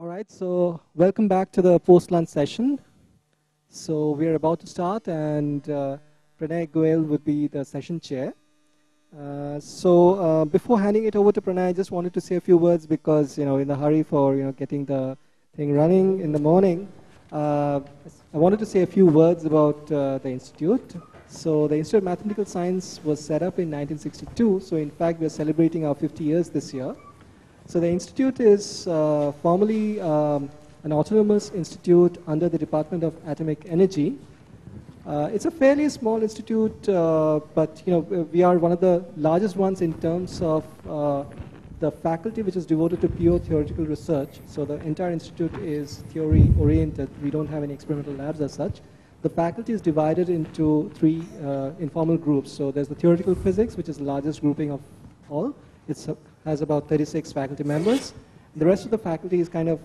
All right, so welcome back to the post-lunch session. So we're about to start, and Pranay Goel would be the session chair. Before handing it over to Pranay, I just wanted to say a few words because, in the hurry for, getting the thing running in the morning, I wanted to say a few words about the Institute. So the Institute of Mathematical Science was set up in 1962. So in fact, we're celebrating our 50 years this year. So the Institute is formally an autonomous institute under the Department of Atomic Energy. It's a fairly small institute, but we are one of the largest ones in terms of the faculty which is devoted to pure theoretical research. So the entire institute is theory-oriented. We don't have any experimental labs as such. The faculty is divided into three informal groups. So there's the theoretical physics, which is the largest grouping of all. It has about 36 faculty members. The rest of the faculty is kind of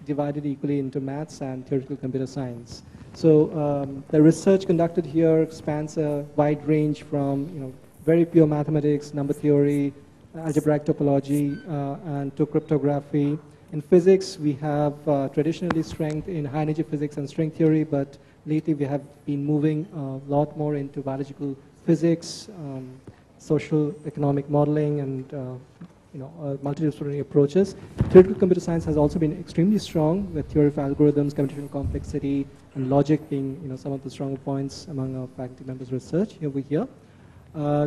divided equally into maths and theoretical computer science. So the research conducted here spans a wide range from very pure mathematics, number theory, algebraic topology, and to cryptography. In physics, we have traditionally strength in high energy physics and string theory, but lately we have been moving a lot more into biological physics, social economic modeling, and multidisciplinary approaches. Theoretical computer science has also been extremely strong, with theory of algorithms, computational complexity, and logic being some of the stronger points among our faculty members' research over here.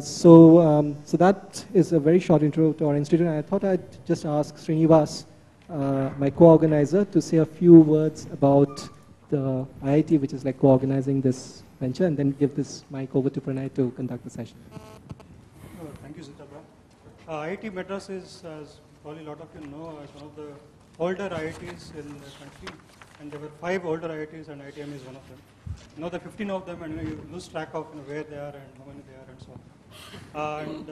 So that is a very short intro to our institute. And I thought I'd just ask Srinivas, my co-organizer, to say a few words about the IIT, which is like co-organizing this venture, and then give this mic over to Pranay to conduct the session. Thank you, Sitabha. IIT Madras is, as probably a lot of you know, is one of the older IITs in the country, and there were 5 older IITs, and IITM is one of them. Now there are 15 of them, and you lose track of where they are and how many they are, and so on. And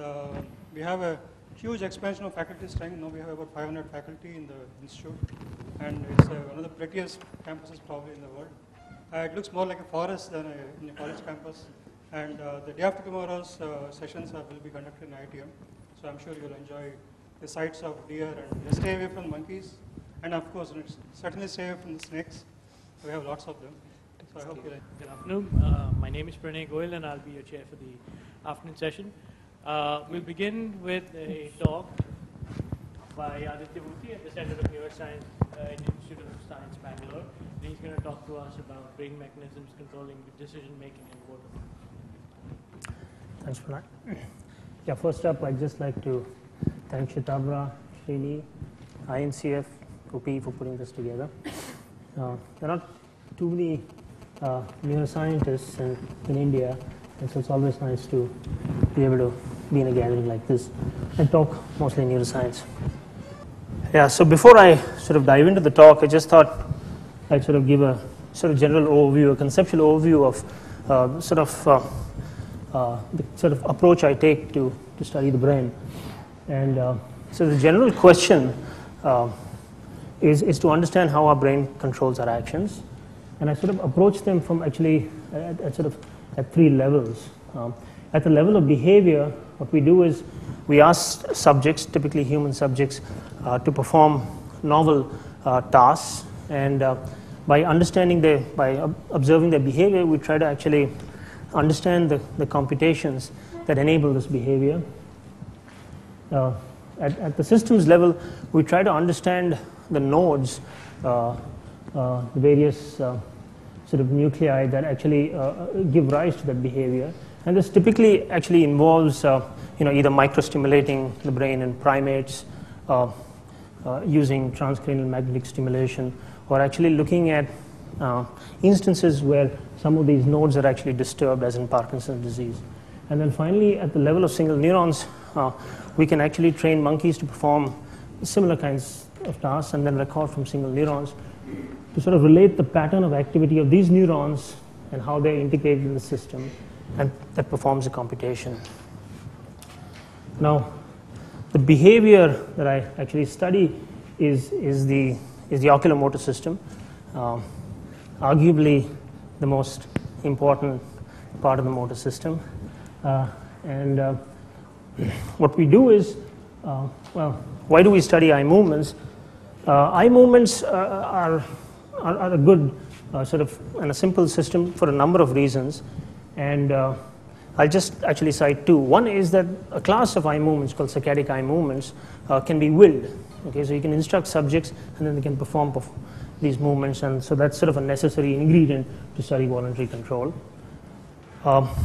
we have a huge expansion of faculty strength. Now we have about 500 faculty in the institute, and it's one of the prettiest campuses probably in the world. It looks more like a forest than a college campus. And the day after tomorrow's sessions will be conducted in IITM. So I'm sure you'll enjoy the sights of deer, and stay away from monkeys. And of course, certainly stay away from the snakes. We have lots of them. So I hope you'll enjoy. Good afternoon. My name is Pranay Goel, and I'll be your chair for the afternoon session. We'll begin with a talk by Aditya Murthy at the Center of Neuroscience in the Institute of Science, Bangalore. And he's going to talk to us about brain mechanisms controlling decision making and boredom. Thanks for that. Yeah, first up, I'd just like to thank Shitabra, Srini, INCF, OP for putting this together. There are not too many neuroscientists in India, and so it's always nice to be able to be in a gathering like this and talk mostly neuroscience. Yeah, so before I sort of dive into the talk, I just thought I'd sort of give a sort of general overview, a conceptual overview of the sort of approach I take to study the brain. And so the general question is to understand how our brain controls our actions. And I sort of approach them from actually at 3 levels. At the level of behavior, what we do is we ask subjects, typically human subjects, to perform novel tasks. And by observing their behavior, we try to actually understand the computations that enable this behavior. At the systems level, we try to understand the nodes, the various sort of nuclei that actually give rise to that behavior. And this typically actually involves either microstimulating the brain in primates, using transcranial magnetic stimulation, or actually looking at instances where some of these nodes are actually disturbed, as in Parkinson's disease. And then finally, at the level of single neurons, we can actually train monkeys to perform similar kinds of tasks and then record from single neurons to sort of relate the pattern of activity of these neurons and how they're integrated in the system, and that performs a computation. Now, the behavior that I actually study is the oculomotor system. Arguably the most important part of the motor system. What we do is, why do we study eye movements? Eye movements are a good sort of and a simple system for a number of reasons, and I'll just actually cite two. One is that a class of eye movements called saccadic eye movements can be willed. Okay, so you can instruct subjects and then they can perform these movements, and so that's sort of a necessary ingredient to study voluntary control.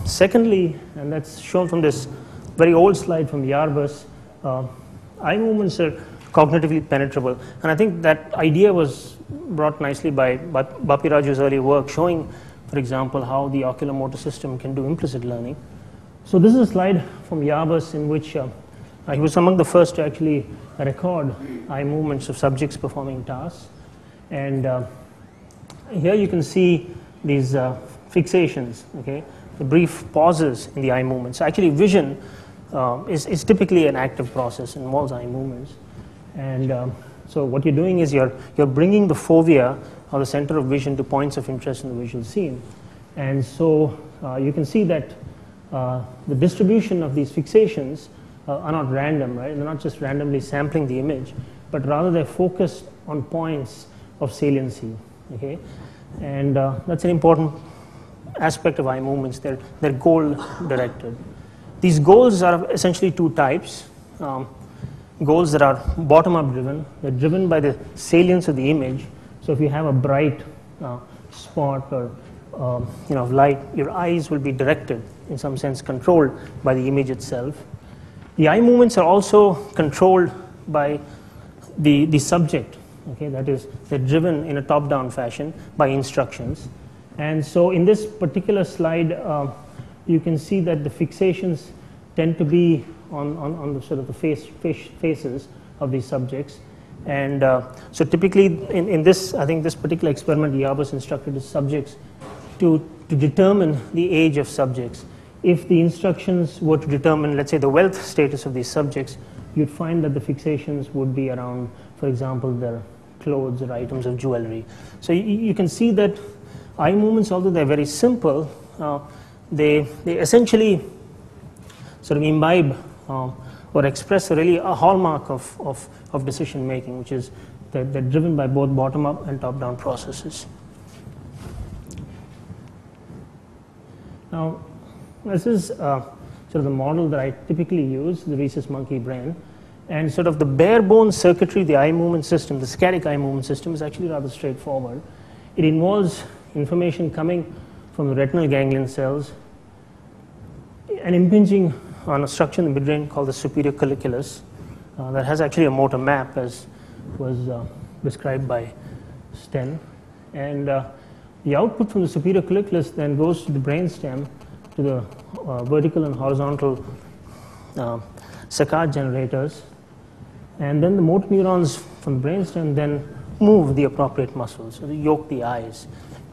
Secondly, and that's shown from this very old slide from Yarbus, eye movements are cognitively penetrable, and I think that idea was brought nicely by Bapiraju's earlier work, showing, for example, how the oculomotor system can do implicit learning. So this is a slide from Yarbus in which he was among the first to actually record eye movements of subjects performing tasks. And here you can see these fixations, okay, the brief pauses in the eye movements. So actually vision is typically an active process, involves eye movements. And so what you're doing is you're bringing the fovea, or the center of vision, to points of interest in the visual scene. And so you can see that the distribution of these fixations are not random, right? They're not just randomly sampling the image, but rather they're focused on points of saliency, okay? And that's an important aspect of eye movements. They're goal-directed. These goals are essentially two types. Goals that are bottom-up driven. They're driven by the salience of the image. So if you have a bright spot or of light, your eyes will be directed, in some sense controlled by the image itself. The eye movements are also controlled by the subject. Okay, that is, they're driven in a top-down fashion by instructions. And so in this particular slide, you can see that the fixations tend to be on the sort of the faces of these subjects. And so typically in this, I think this particular experiment, Yarbus instructed his subjects to determine the age of subjects. If the instructions were to determine, let's say, the wealth status of these subjects, you'd find that the fixations would be around, for example, their clothes or items of jewelry. So you can see that eye movements, although they're very simple, they essentially sort of imbibe or express really a hallmark of decision making, which is that they're driven by both bottom-up and top-down processes. Now, this is sort of the model that I typically use, the rhesus monkey brain. And sort of the bare bones circuitry, the eye movement system, the saccadic eye movement system, is actually rather straightforward. It involves information coming from the retinal ganglion cells and impinging on a structure in the midbrain called the superior colliculus that has actually a motor map, as was described by Sten. And the output from the superior colliculus then goes to the brainstem, to the vertical and horizontal saccade generators, and then the motor neurons from the brainstem then move the appropriate muscles, so they yoke the eyes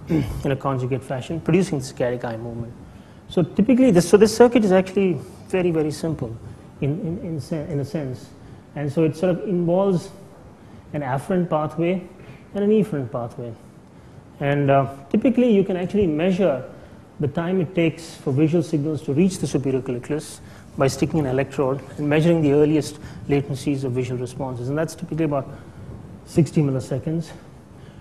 in a conjugate fashion, producing the saccadic eye movement. So typically, this circuit is actually very, very simple in a sense, and so it sort of involves an afferent pathway and an efferent pathway. And typically, you can actually measure the time it takes for visual signals to reach the superior colliculus by sticking an electrode and measuring the earliest latencies of visual responses, and that's typically about 60 milliseconds.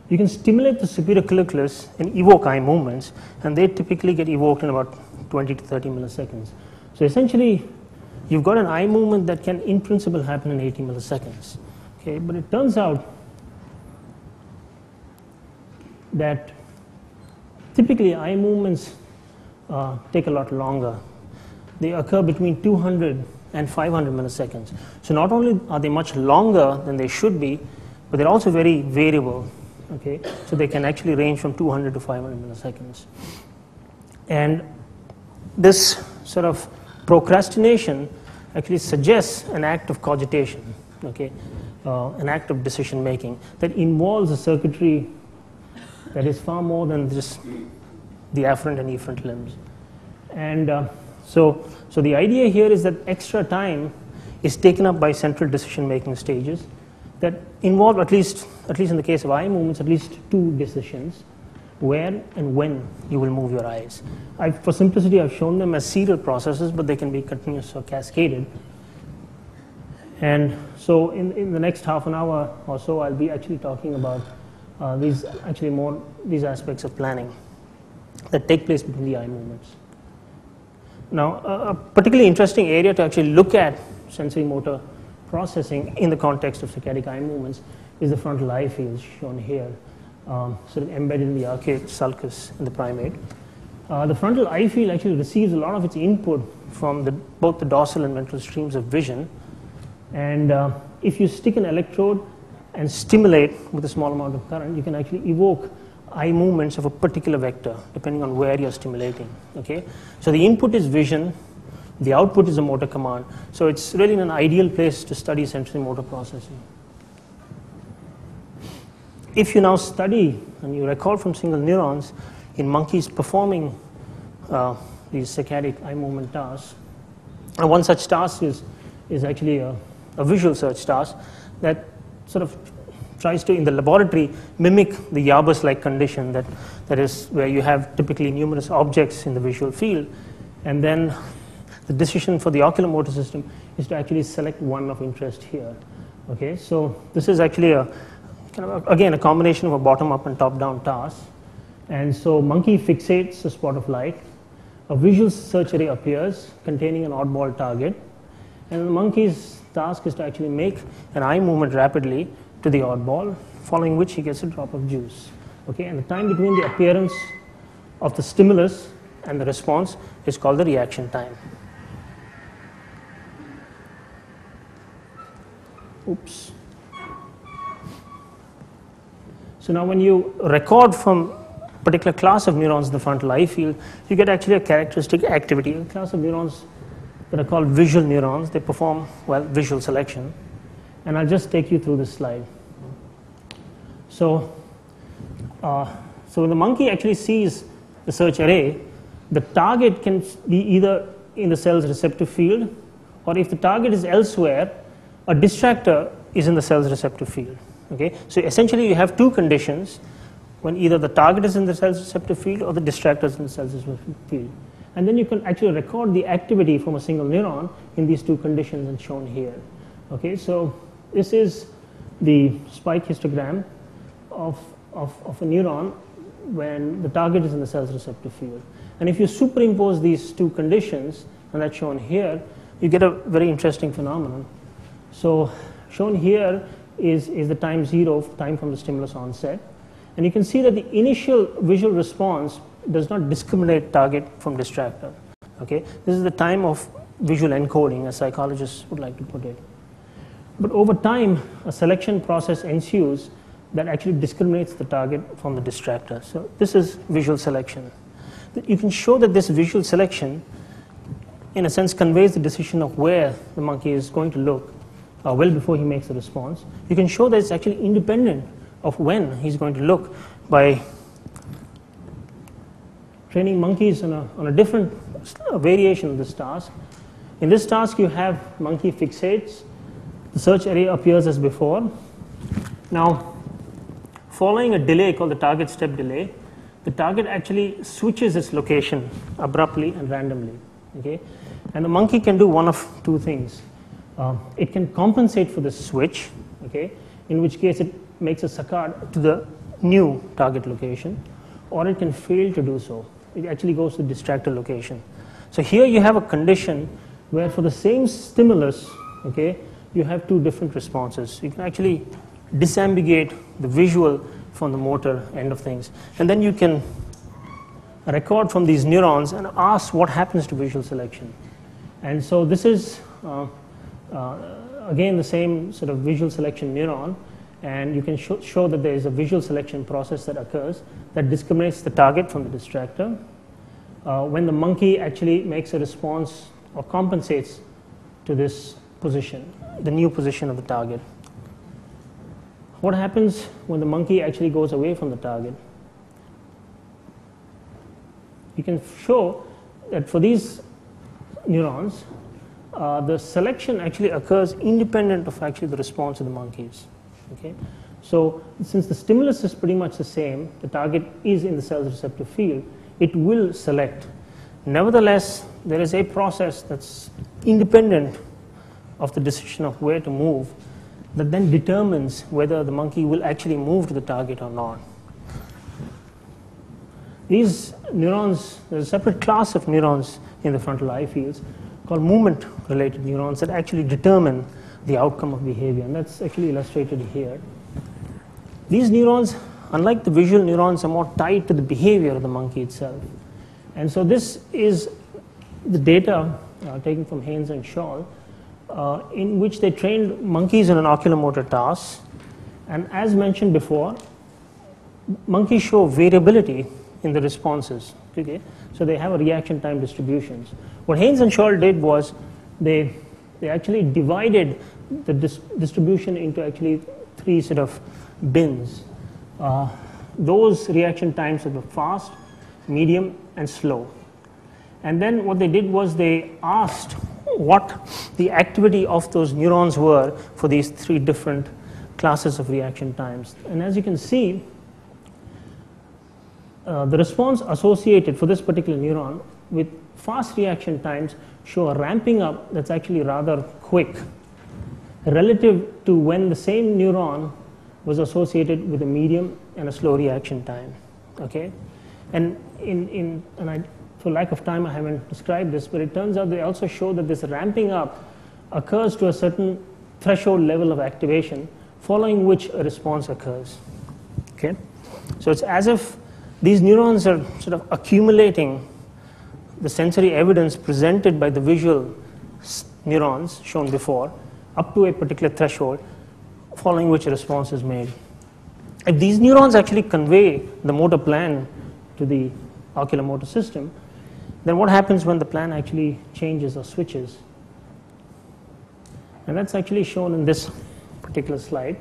You can stimulate the superior colliculus and evoke eye movements, and they typically get evoked in about 20 to 30 milliseconds. So essentially, you've got an eye movement that can, in principle, happen in 80 milliseconds. Okay, but it turns out that typically eye movements take a lot longer. They occur between 200 and 500 milliseconds. So not only are they much longer than they should be, but they're also very variable. Okay, so they can actually range from 200 to 500 milliseconds. And this sort of procrastination actually suggests an act of cogitation, okay, an act of decision making that involves a circuitry that is far more than just the afferent and efferent limbs. And so the idea here is that extra time is taken up by central decision making stages that involve, at least in the case of eye movements, at least two decisions: where and when you will move your eyes. For simplicity, I've shown them as serial processes, but they can be continuous or cascaded. And so in the next half an hour or so, I'll be actually talking about these aspects of planning that take place between the eye movements. Now, a particularly interesting area to actually look at sensory motor processing in the context of saccadic eye movements is the frontal eye field shown here, sort of embedded in the arcuate sulcus in the primate. The frontal eye field actually receives a lot of its input from both the dorsal and ventral streams of vision. And if you stick an electrode and stimulate with a small amount of current, you can actually evoke eye movements of a particular vector, depending on where you're stimulating. Okay? So the input is vision, the output is a motor command. So it's really an ideal place to study sensory motor processing. If you now study and you record from single neurons in monkeys performing these saccadic eye movement tasks, and one such task is actually a visual search task that sort of tries to, in the laboratory, mimic the Yabus-like condition that is where you have typically numerous objects in the visual field, and then the decision for the oculomotor system is to actually select one of interest here. Okay, so this is actually a kind of again a combination of a bottom-up and top-down task. And so monkey fixates a spot of light, a visual search array appears containing an oddball target, and the monkey's task is to actually make an eye movement rapidly to the oddball, following which he gets a drop of juice. Okay, and the time between the appearance of the stimulus and the response is called the reaction time. Oops. So now when you record from a particular class of neurons in the frontal eye field, you get actually a characteristic activity, a class of neurons that are called visual neurons. They perform, well, visual selection. And I'll just take you through this slide. So when the monkey actually sees the search array, the target can be either in the cell's receptive field, or if the target is elsewhere, a distractor is in the cell's receptive field. Okay? So essentially you have two conditions when either the target is in the cell's receptive field or the distractor is in the cell's receptive field. And then you can actually record the activity from a single neuron in these two conditions and shown here. Okay, so this is the spike histogram of a neuron when the target is in the cell's receptive field. And if you superimpose these two conditions, and that's shown here, you get a very interesting phenomenon. So shown here is the time zero, time from the stimulus onset. And you can see that the initial visual response does not discriminate target from distractor. Okay? This is the time of visual encoding, as psychologists would like to put it. But over time, a selection process ensues that actually discriminates the target from the distractor. So this is visual selection. You can show that this visual selection, in a sense, conveys the decision of where the monkey is going to look well before he makes a response. You can show that it's actually independent of when he's going to look by training monkeys on a different variation of this task. In this task, you have monkey fixates. The search array appears as before. Now, following a delay called the target step delay, the target actually switches its location abruptly and randomly. Okay? And the monkey can do one of two things. It can compensate for the switch, okay, in which case it makes a saccade to the new target location, or it can fail to do so. It actually goes to the distractor location. So here you have a condition where for the same stimulus, okay, you have two different responses. You can actually disambiguate the visual from the motor end of things. And then you can record from these neurons and ask what happens to visual selection. And so this is, again, the same sort of visual selection neuron. And you can show that there is a visual selection process that occurs that discriminates the target from the distractor. When the monkey actually makes a response or compensates to this position, the new position of the target. What happens when the monkey actually goes away from the target? You can show that for these neurons, the selection actually occurs independent of actually the response of the monkeys. Okay? So since the stimulus is pretty much the same, the target is in the cell's receptive field, it will select. Nevertheless, there is a process that's independent of the decision of where to move that then determines whether the monkey will actually move to the target or not. These neurons, there's a separate class of neurons in the frontal eye fields called movement-related neurons that actually determine the outcome of behavior, and that's actually illustrated here. These neurons, unlike the visual neurons, are more tied to the behavior of the monkey itself. And so this is the data taken from Haynes and Scholl, in which they trained monkeys in an oculomotor task. And as mentioned before, monkeys show variability in the responses. Okay? So they have a reaction time distributions. What Haynes and Scholl did was they actually divided the distribution into actually three sort of bins. Those reaction times are the fast, medium, and slow. And then what they did was they asked what the activity of those neurons were for these three different classes of reaction times. And as you can see, the response associated for this particular neuron with fast reaction times show a ramping up that's actually rather quick relative to when the same neuron was associated with a medium and a slow reaction time. Okay? And for lack of time, I haven't described this, but it turns out they also show that this ramping up occurs to a certain threshold level of activation, following which a response occurs. Okay? So it's as if these neurons are sort of accumulating the sensory evidence presented by the visual neurons shown before up to a particular threshold, following which a response is made. If these neurons actually convey the motor plan to the oculomotor system, then what happens when the plan actually changes or switches? And that's actually shown in this particular slide.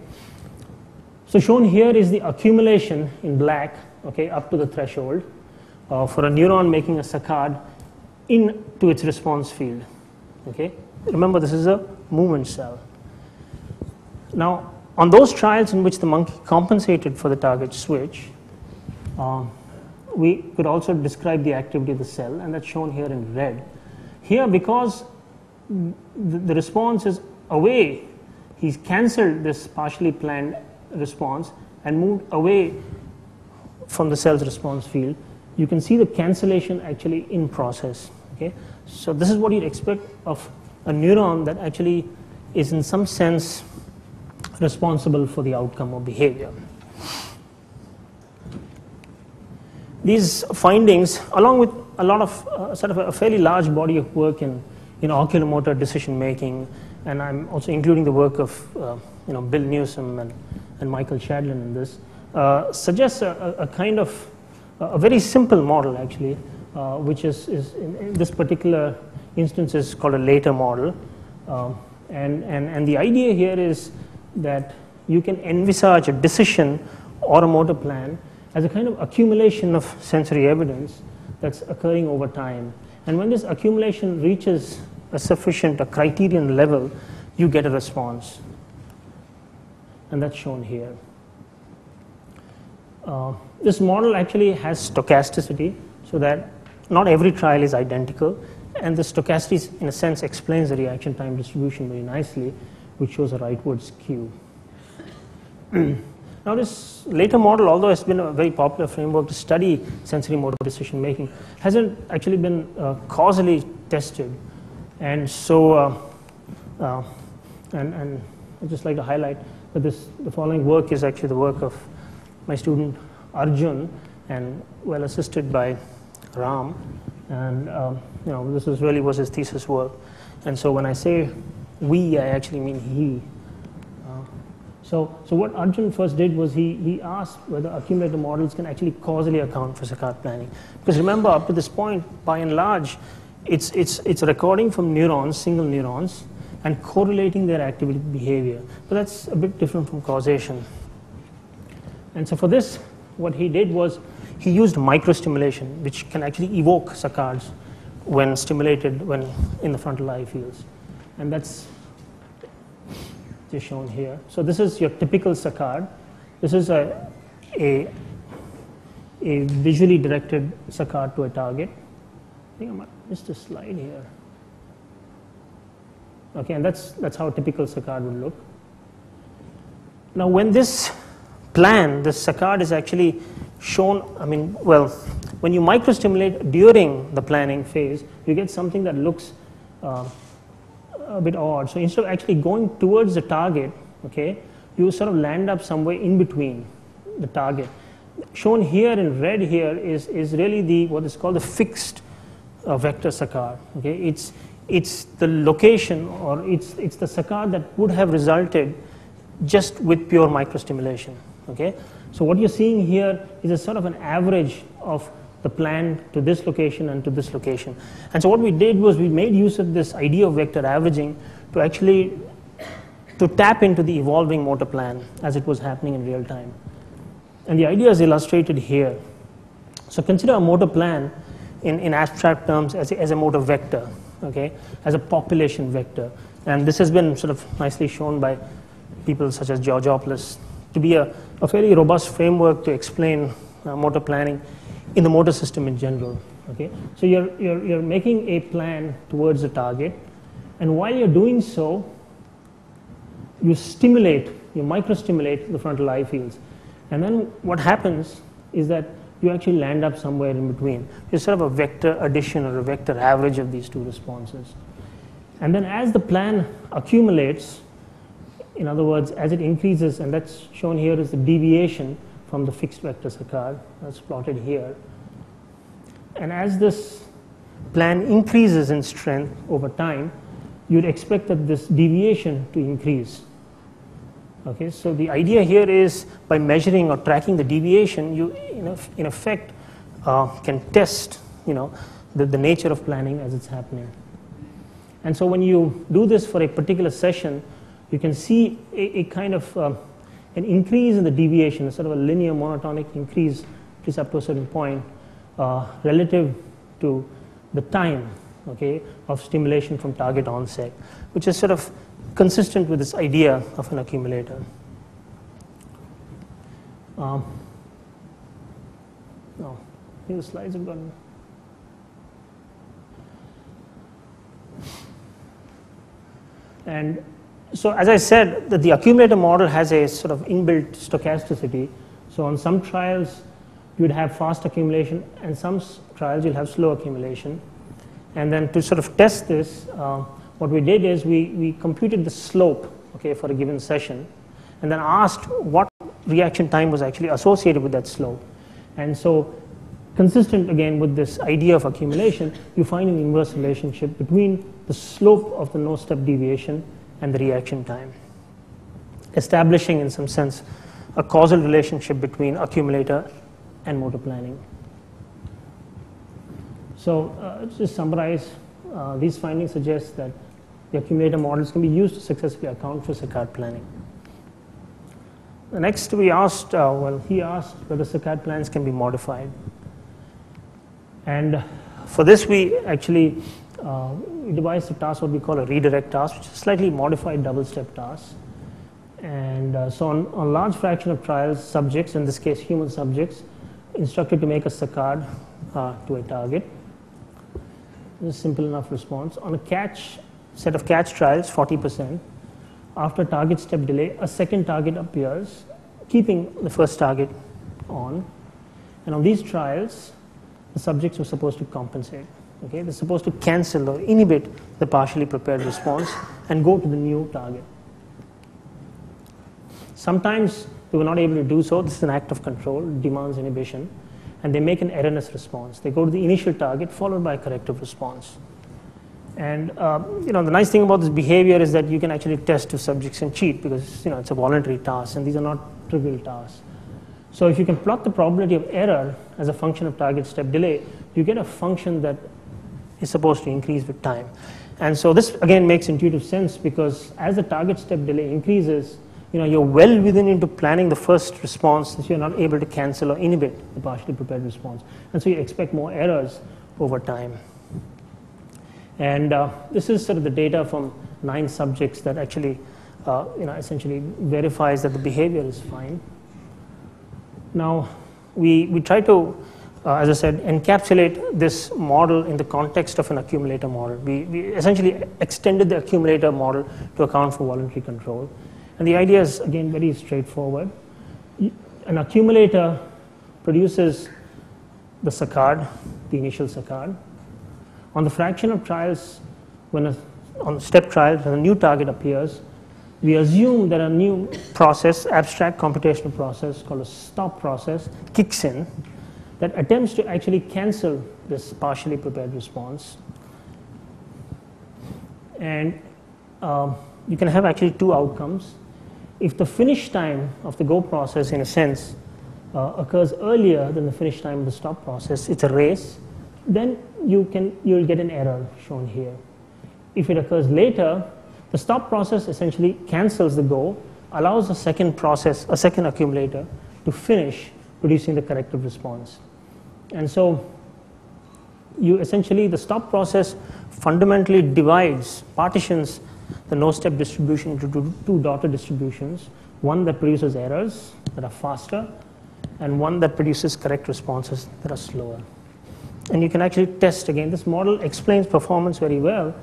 So shown here is the accumulation in black, okay, up to the threshold for a neuron making a saccade into its response field. Okay? Remember, this is a movement cell. Now, on those trials in which the monkey compensated for the target switch, we could also describe the activity of the cell, and that's shown here in red. Here, because the response is away, he's cancelled this partially planned response and moved away from the cell's response field. You can see the cancellation actually in process. Okay? So this is what you'd expect of a neuron that actually is in some sense responsible for the outcome of behavior. These findings, along with a lot of sort of a fairly large body of work in oculomotor decision making, and I'm also including the work of Bill Newsom and Michael Shadlin in this, suggests a kind of a very simple model actually, which is in this particular instance is called a later model, and the idea here is that you can envisage a decision or a motor plan as a kind of accumulation of sensory evidence that's occurring over time. And when this accumulation reaches a criterion level, you get a response. And that's shown here. This model actually has stochasticity, so that not every trial is identical, and the stochasticity in a sense explains the reaction time distribution very nicely, which shows a rightward skew. Now this later model, although it's been a very popular framework to study sensory motor decision making, hasn't actually been causally tested. And so, and I'd just like to highlight that the following work is actually the work of my student Arjun, and well assisted by Ram. And this really was his thesis work. And so when I say we, I actually mean he. So what Arjun first did was he asked whether accumulator models can actually causally account for saccade planning. Because remember, up to this point, by and large, it's recording from neurons, single neurons, and correlating their activity behavior. But that's a bit different from causation. And so for this, what he did was he used microstimulation, which can actually evoke saccades when stimulated when in the frontal eye fields. And that's just shown here. So this is your typical saccade. This is a visually directed saccade to a target. I think I might missed a slide here. Okay, and that's how a typical saccade would look. Now, when this plan, this saccade is actually shown, when you microstimulate during the planning phase, you get something that looks a bit odd. So instead of actually going towards the target, okay, you sort of land up somewhere in between the target. Shown here in red here is really what is called the fixed vector saccade. Okay, it's the location, or it's the saccade that would have resulted just with pure microstimulation. Okay, so what you're seeing here is a sort of an average of the plan to this location and to this location. And so what we did was we made use of this idea of vector averaging to actually tap into the evolving motor plan as it was happening in real time. And the idea is illustrated here. So consider a motor plan in abstract terms as a motor vector, okay, as a population vector. And this has been sort of nicely shown by people such as Georgopoulos to be a fairly robust framework to explain motor planning in the motor system in general. Okay, so you're making a plan towards a target, and while you're doing so, you microstimulate the frontal eye fields, and then what happens is that you actually land up somewhere in between. It's sort of a vector addition or a vector average of these two responses. And then as the plan accumulates, in other words, as it increases, and that's shown here is the deviation from the fixed vector saccade, that's plotted here. And as this plan increases in strength over time, you'd expect that this deviation to increase. Okay, so the idea here is by measuring or tracking the deviation, you in effect can test the nature of planning as it's happening. And so when you do this for a particular session, you can see a kind of an increase in the deviation, a sort of a linear monotonic increase, at least up to a certain point, relative to the time, okay, of stimulation from target onset, which is sort of consistent with this idea of an accumulator. No, I think the slides have gone. And so as I said, that the accumulator model has a sort of inbuilt stochasticity. So on some trials, you'd have fast accumulation, and some trials you'll have slow accumulation. And then to sort of test this, what we did is we computed the slope, okay, for a given session, and then asked what reaction time was actually associated with that slope. And so consistent again with this idea of accumulation, you find an inverse relationship between the slope of the no-step deviation and the reaction time, establishing in some sense a causal relationship between accumulator and motor planning. So just to summarize, these findings suggest that the accumulator models can be used to successfully account for saccade planning. The next we asked, he asked whether saccade plans can be modified. And for this we actually we devised a task what we call a redirect task, which is a slightly modified double-step task. And so on a large fraction of trials, subjects, in this case human subjects, instructed to make a saccade to a target. This is a simple enough response. On a set of catch trials, 40%, after target step delay, a second target appears, keeping the first target on. And on these trials, the subjects were supposed to compensate. Okay? They're supposed to cancel or inhibit the partially prepared response and go to the new target. Sometimes they were not able to do so. This is an act of control, demands inhibition, and they make an erroneous response. They go to the initial target followed by a corrective response. And the nice thing about this behavior is that you can actually test if subjects can cheat, because it's a voluntary task and these are not trivial tasks. So if you can plot the probability of error as a function of target step delay, you get a function that is supposed to increase with time. And so this again makes intuitive sense, because as the target step delay increases, you're well into planning the first response, since you're not able to cancel or inhibit the partially prepared response. And so you expect more errors over time. And this is sort of the data from 9 subjects that actually essentially verifies that the behavior is fine. Now, we try to as I said, encapsulate this model in the context of an accumulator model. We essentially extended the accumulator model to account for voluntary control. And the idea is, again, very straightforward. An accumulator produces the saccade, the initial saccade. On the fraction of trials, on step trials, when a new target appears, we assume that a new process, abstract computational process called a stop process, kicks in that attempts to actually cancel this partially prepared response. And you can have actually two outcomes. If the finish time of the go process, in a sense, occurs earlier than the finish time of the stop process, it's a race, then you'll get an error shown here. If it occurs later, the stop process essentially cancels the go, allows a second process, a second accumulator, to finish producing the corrective response. And so you essentially, the stop process fundamentally partitions the no-step distribution into two daughter distributions, one that produces errors that are faster, and one that produces correct responses that are slower. And you can actually test again. This model explains performance very well,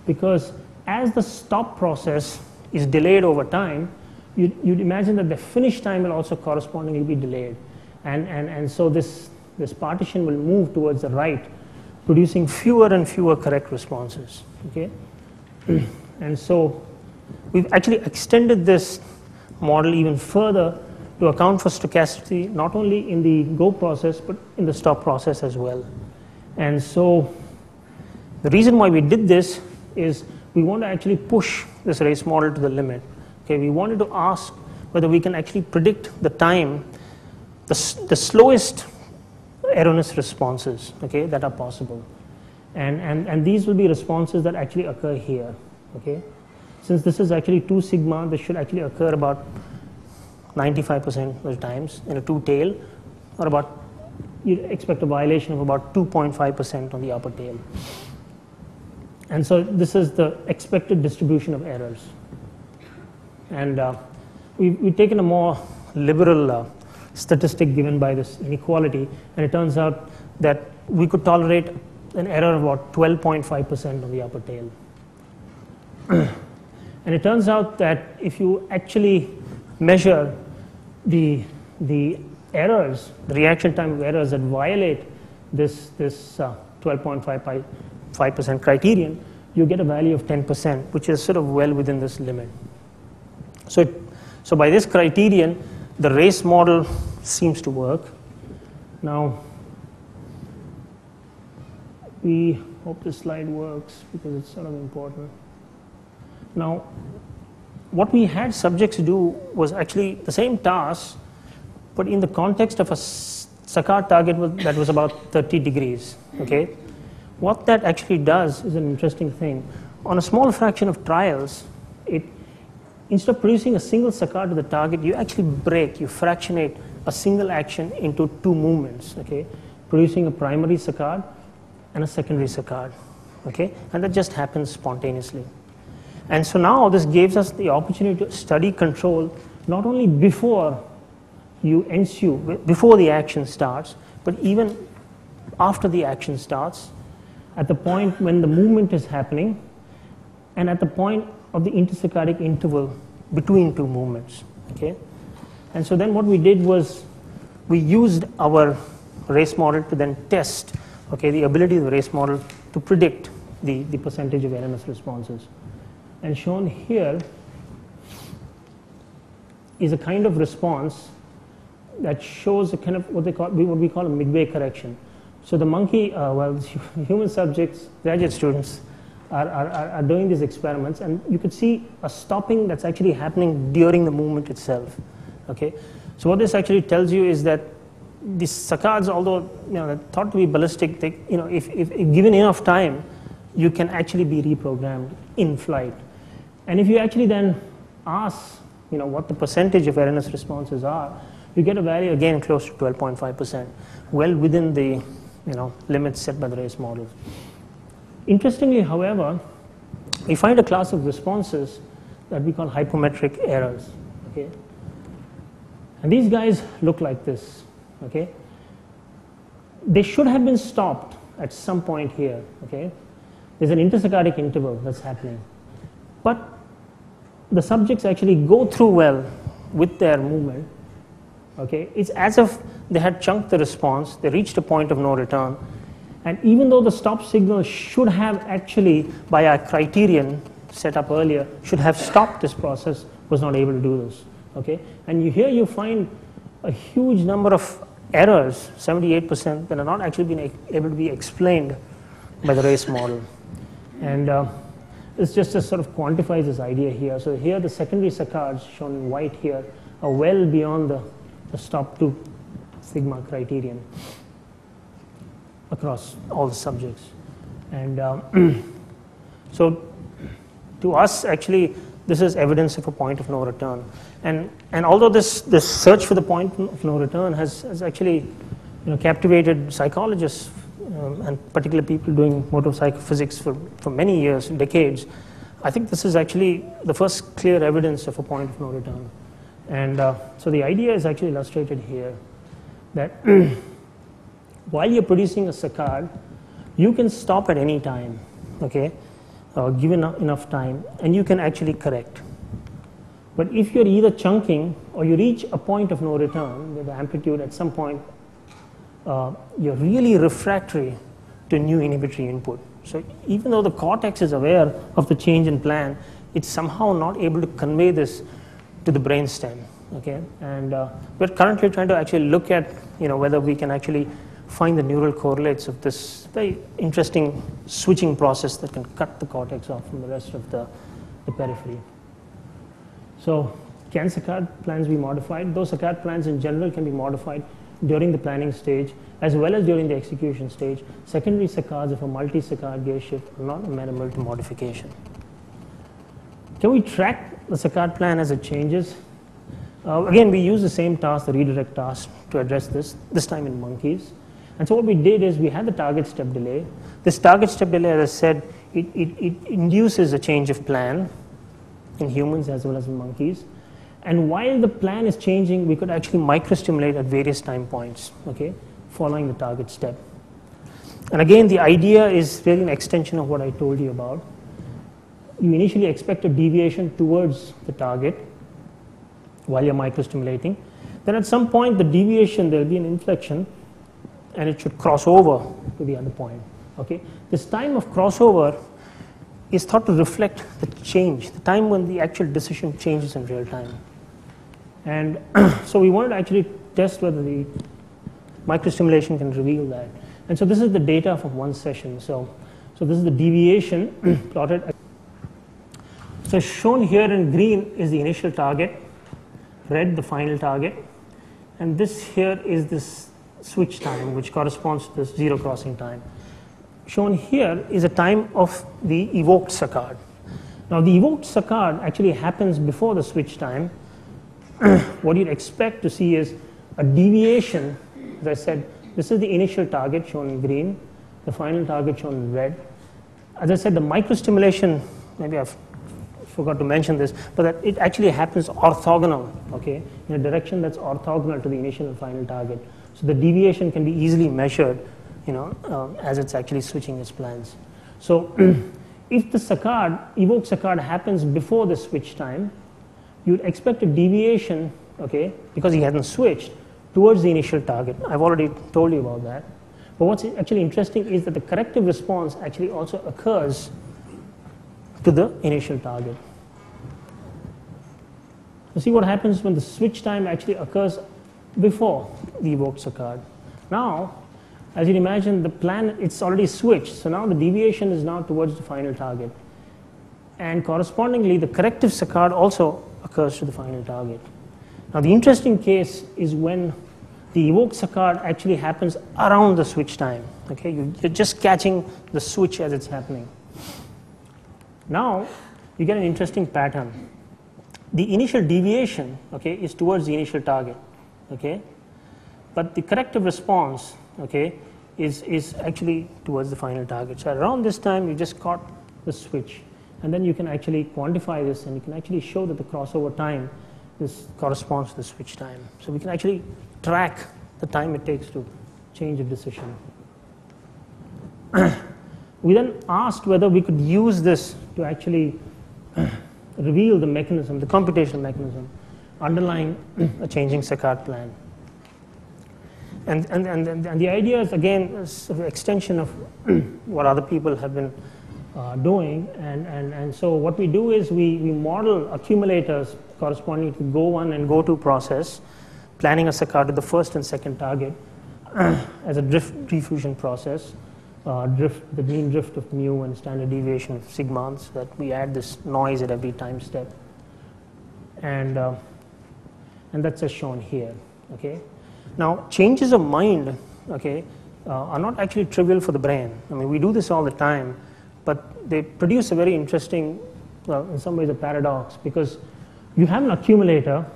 because as the stop process is delayed over time, you'd imagine that the finish time will also correspondingly be delayed. And so this partition will move towards the right, producing fewer and fewer correct responses. Okay? And so we've actually extended this model even further to account for stochasticity, not only in the go process, but in the stop process as well. And so the reason why we did this is we want to actually push this race model to the limit. Okay, we wanted to ask whether we can actually predict the time, the slowest erroneous responses, okay, that are possible. And these will be responses that actually occur here. Okay? Since this is actually 2 sigma, this should actually occur about 95% of the times in a 2-tail, or about, you'd expect a violation of about 2.5% on the upper tail. And so this is the expected distribution of errors. And we've taken a more liberal statistic given by this inequality, and it turns out that we could tolerate an error of about 12.5% on the upper tail. And it turns out that if you actually measure the errors, the reaction time of errors that violate this 12.5% criterion, you get a value of 10%, which is sort of well within this limit. So by this criterion, the race model seems to work. Now, we hope this slide works because it's sort of important. Now, what we had subjects do was actually the same task, but in the context of a saccade target that was about 30 degrees. Okay? What that actually does is an interesting thing. On a small fraction of trials, instead of producing a single saccade to the target, you actually you fractionate a single action into 2 movements, okay? Producing a primary saccade and a secondary saccade, okay? And that just happens spontaneously. And so now this gives us the opportunity to study control not only before before the action starts, but even after the action starts, at the point when the movement is happening, and at the point of the intersaccadic interval between 2 movements, okay? And so then what we did was we used our race model to then test, okay, the ability of the race model to predict the percentage of erroneous responses. And shown here is a kind of response that shows a kind of what we call a midway correction. So the monkey, human subjects, graduate students, are doing these experiments, and you could see a stopping that's actually happening during the movement itself. Okay, so what this actually tells you is that these saccades, although they're thought to be ballistic, if given enough time, you can actually be reprogrammed in flight. And if you actually then ask, what the percentage of erroneous responses are, you get a value again close to 12.5%, well within the limits set by the race model. Interestingly, however, we find a class of responses that we call hypometric errors. Okay, and these guys look like this. Okay, they should have been stopped at some point here. Okay, there's an intersaccadic interval that's happening, but the subjects actually go through well with their movement. Okay, it's as if they had chunked the response, they reached a point of no return, and even though the stop signal should have actually, by our criterion set up earlier, should have stopped this process, was not able to do this. Okay, and here you find a huge number of errors, 78%, that are not actually being able to be explained by the race model. And it's just to sort of quantify this idea here. So here the secondary saccards shown in white here are well beyond the stop to sigma criterion across all the subjects. And so to us, actually, this is evidence of a point of no return. And although this search for the point of no return has actually captivated psychologists and particularly people doing motor psychophysics for many years, decades, I think this is actually the first clear evidence of a point of no return. And so the idea is actually illustrated here, that while you're producing a saccade, you can stop at any time, okay, given enough time, and you can actually correct. But if you're either chunking or you reach a point of no return, where the amplitude at some point, you're really refractory to new inhibitory input. So even though the cortex is aware of the change in plan, it's somehow not able to convey this to the brainstem. Okay, and we're currently trying to actually look at whether we can actually find the neural correlates of this very interesting switching process that can cut the cortex off from the rest of the periphery. So can saccade plans be modified? Those saccade plans in general can be modified during the planning stage as well as during the execution stage. Secondary saccades of a multi-saccade gaze shift are not amenable to modification. Can we track the saccade plan as it changes? Again, we use the same task, the redirect task, to address this time in monkeys. And so what we did is we had the target step delay. This target step delay, as I said, it induces a change of plan in humans as well as in monkeys. And while the plan is changing, we could actually microstimulate at various time points, okay, following the target step. And again, the idea is really an extension of what I told you about. You initially expect a deviation towards the target while you're microstimulating. Then at some point, the deviation, there'll be an inflection, and it should cross over to the other point. Okay? This time of crossover is thought to reflect the change, the time when the actual decision changes in real time. And so we wanted to actually test whether the microstimulation can reveal that. And so this is the data from one session. So this is the deviation plotted. So shown here in green is the initial target, red the final target, and this here is this switch time, which corresponds to this zero crossing time. Shown here is a time of the evoked saccade. Now the evoked saccade actually happens before the switch time. What you'd expect to see is a deviation. As I said, this is the initial target shown in green, the final target shown in red. As I said, the microstimulation, maybe I've forgot to mention this, but that it actually happens orthogonal, okay, in a direction that's orthogonal to the initial and final target. So the deviation can be easily measured, as it's actually switching its plans. So if the saccade, evoked saccade happens before the switch time, you'd expect a deviation, okay, because he hasn't switched, towards the initial target. I've already told you about that. But what's actually interesting is that the corrective response actually also occurs to the initial target. So see what happens when the switch time actually occurs before the evoked saccade. Now, as you'd imagine, the plan, it's already switched. So now the deviation is now towards the final target. And correspondingly, the corrective saccade also occurs to the final target. Now, the interesting case is when the evoked saccade actually happens around the switch time. Okay, you're just catching the switch as it's happening. Now, you get an interesting pattern. The initial deviation, okay, is towards the initial target, okay, but the corrective response, okay, is actually towards the final target. So around this time, you just caught the switch, and then you can actually quantify this, and you can actually show that the crossover time this corresponds to the switch time. So we can actually track the time it takes to change of decision. We then asked whether we could use this to actually reveal the mechanism, the computational mechanism underlying a changing Saccard plan. And the idea is, again, a sort of extension of what other people have been doing. And so what we do is we model accumulators corresponding to Go1 and Go2 process, planning a Saccard to the first and second target as a drift diffusion process. The mean drift of mu and standard deviation of sigma, so that we add this noise at every time step, and that's as shown here. Okay, now changes of mind, okay, are not actually trivial for the brain. I mean, we do this all the time, but they produce a very interesting, well, in some ways a paradox, because you have an accumulator.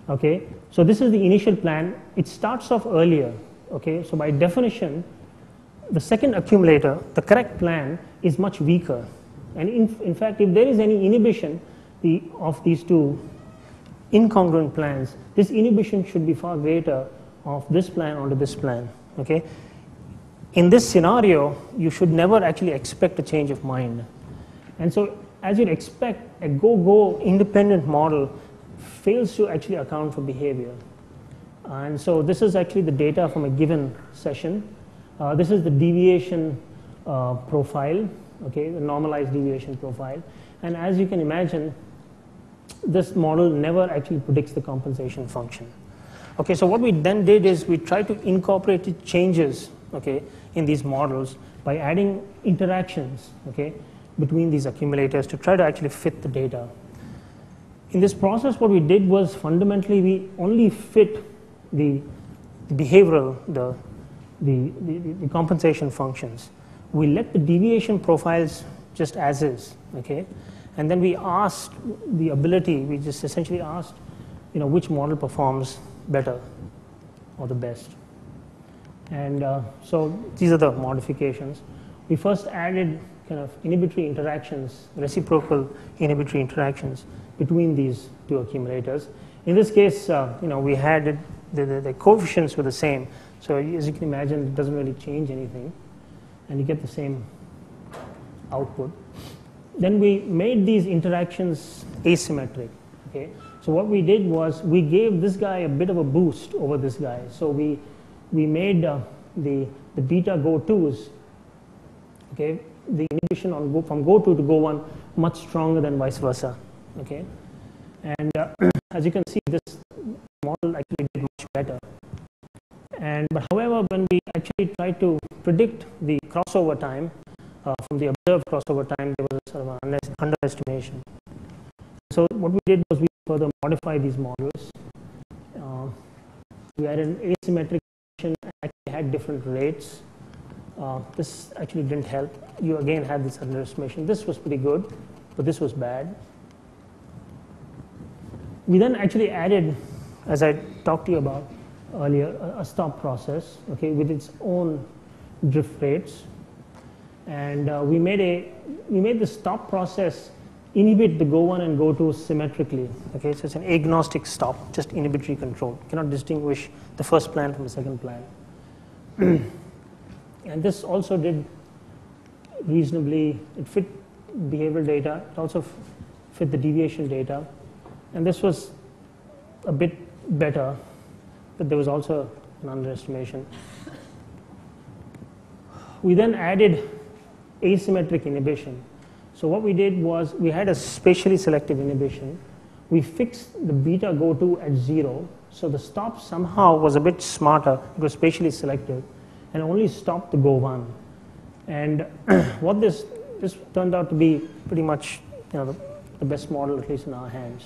Okay, so this is the initial plan. It starts off earlier. Okay, so by definition, the second accumulator, the correct plan, is much weaker. And in fact, if there is any inhibition of these two incongruent plans, this inhibition should be far greater of this plan onto this plan. Okay? In this scenario, you should never actually expect a change of mind. And so, as you'd expect, a go-go independent model fails to actually account for behavior. And so this is actually the data from a given session. This is the deviation profile, okay, the normalized deviation profile. And as you can imagine, this model never actually predicts the compensation function. Okay, so what we then did is we tried to incorporate changes, okay, in these models by adding interactions, okay, between these accumulators to try to actually fit the data. In this process, what we did was fundamentally we only fit the behavioral, the compensation functions. We let the deviation profiles just as is, okay? And then we asked the ability, we just essentially asked, which model performs better or the best. And so these are the modifications. We first added kind of inhibitory interactions, reciprocal inhibitory interactions between these two accumulators. In this case, we had the coefficients were the same. So as you can imagine, it doesn't really change anything, and you get the same output. Then we made these interactions asymmetric. Okay, so what we did was we gave this guy a bit of a boost over this guy. So we made the beta Go2s, okay, the inhibition on from Go2 to Go1 much stronger than vice versa. Okay, and as you can see, this model actually did much better. But however, when we actually tried to predict the crossover time from the observed crossover time, there was a sort of an underestimation. So what we did was we further modified these models. We had an asymmetric function and actually had different rates. This actually didn't help. You again had this underestimation. This was pretty good, but this was bad. We then actually added, as I talked to you about earlier, a stop process, okay, with its own drift rates, and we made the stop process inhibit the Go1 and Go2 symmetrically. Okay, so it's an agnostic stop, just inhibitory control. You cannot distinguish the first plan from the second plan. And this also did reasonably. It fit behavioral data. It also fit the deviation data, and this was a bit better. But there was also an underestimation. We then added asymmetric inhibition. So what we did was we had a spatially selective inhibition. We fixed the beta Go2 at 0. So the stop somehow was a bit smarter. It was spatially selective and only stopped the Go1. And what this turned out to be pretty much the best model, at least in our hands.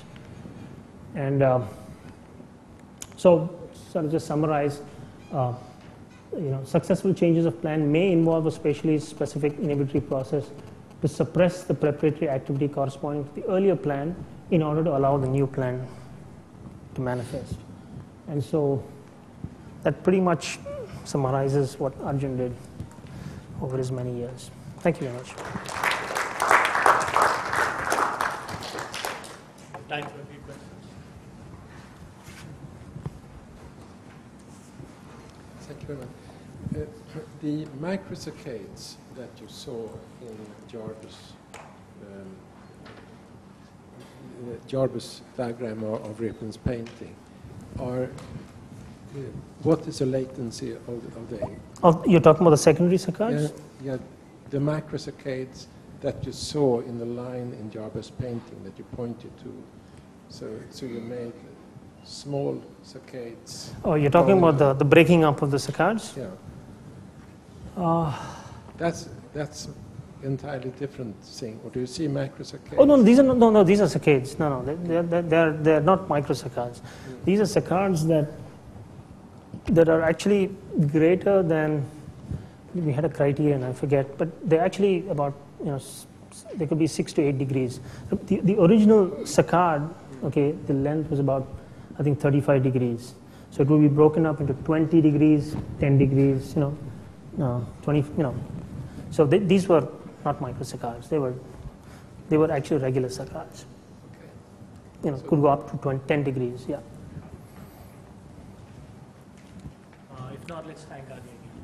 And so sort of just summarize, successful changes of plan may involve a spatially specific inhibitory process to suppress the preparatory activity corresponding to the earlier plan in order to allow the new plan to manifest. And so that pretty much summarizes what Arjun did over his many years. Thank you very much. Time for a few questions. Thank you very much. The microsaccades that you saw in Jarvis diagram of Riplin's painting are what is the latency of the You're talking about the secondary saccades? yeah, the microsaccades that you saw in the line in Jarvis' painting that you pointed to. So you made small saccades. Oh, you're talking about the breaking up of the saccades? Yeah. That's entirely different thing. Or do you see microsaccades? Oh no, these are these are saccades. No, they're not microsaccades. These are saccades that are actually greater than, we had a criterion, I forget, but they're actually about, they could be 6 to 8 degrees. The original saccade, okay, the length was about, I think, 35 degrees. So it will be broken up into 20 degrees, 10 degrees, 20, So these were not microsaccades. They were actually regular saccades. Okay. Could go up to 10 degrees, yeah. If not, let's thank Adi again.